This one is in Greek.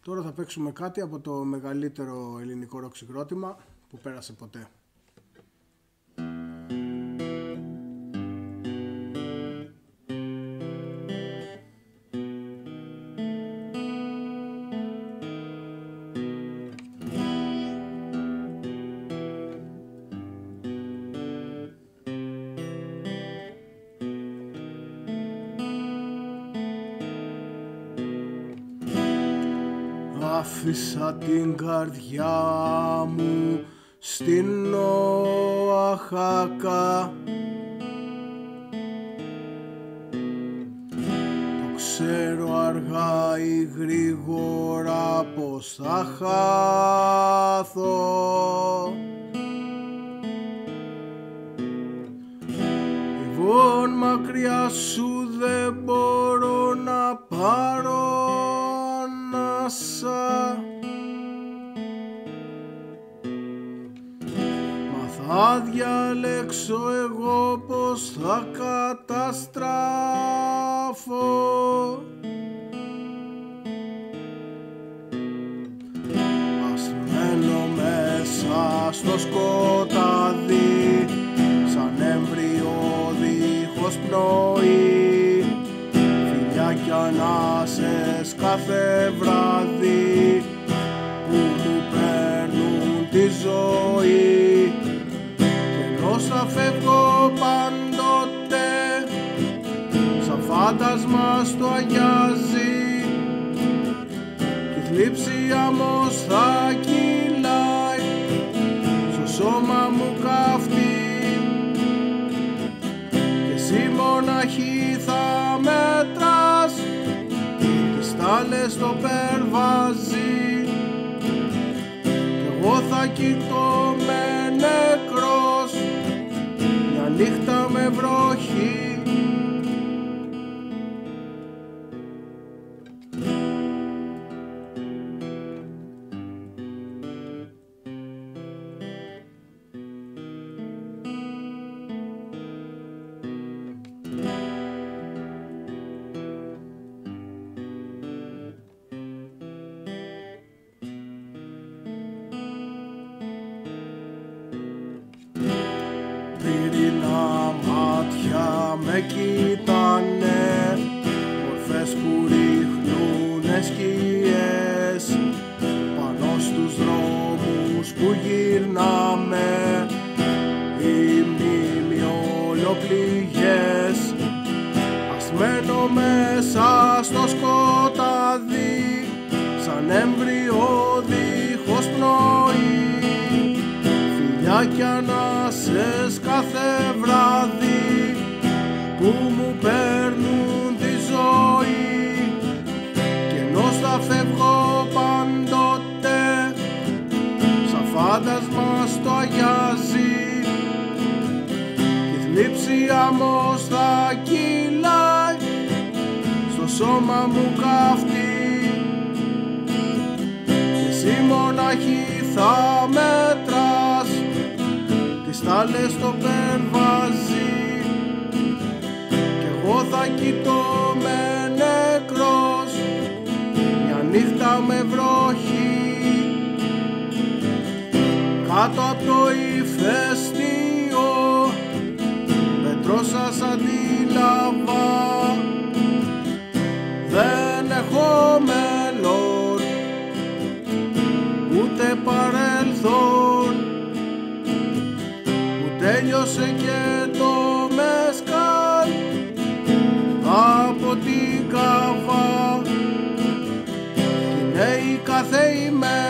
Τώρα θα παίξουμε κάτι από το μεγαλύτερο ελληνικό ροκ συγκρότημα που πέρασε ποτέ. Άφησα την καρδιά μου στην Οαχάκα. Το ξέρω αργά ή γρήγορα πως θα χάθω. Λοιπόν μακριά σου δεν μπορώ να πάρω ανάσα. Μα θα διαλέξω εγώ πως θα καταστράφω. Ας μένω μέσα στο σκοτάδι σαν έμβριο δίχως πνοή, φιλιά κι ανάσες κάθε βράδυ που μου παίρνουν τη ζωή. Και ενώ θα φεύγω πάντοτε σαν φάντασμα στο αγιάζει, κι η θλίψη αμώς θα κυλάει στο σώμα μου καυτή. Και εσύ μοναχή θα μετράς τις στάλες στο περβάζι, κι εγώ θα κοιτώ με νεκρός μια νύχτα με βροχή. Πύρινα μάτια με κοίτανε, μορφές που ρίχνουνε σκιές πάνω στους δρόμους που γυρνάμε, οι μνήμοι ολοπληγές. Ας μένω μέσα στο σκοτάδι σαν έμβριο δίχως πνοή, φιλιά κι ανάσες κάθε βράδυ που μου παίρνουν τη ζωή. Και ενώ θα φεύγω πάντοτε σαν φάντασμα στο αγιάζει, η θλίψη αμώς θα κυλάει στο σώμα μου καυτή. Και εσύ μοναχή θα μετράς τις στάλες στο περβάζι, κι εγώ θα κοιτώ με νεκρός μια νύχτα με βροχή. Κάτω απ' το ηφαίστειο πετρώσα σαν τη λαβά. Δεν έχω μέλλον ούτε παρελθόν, που τέλειωσε και το μεσκάλ από την Καβά. Και νέοι κάθε ημέρα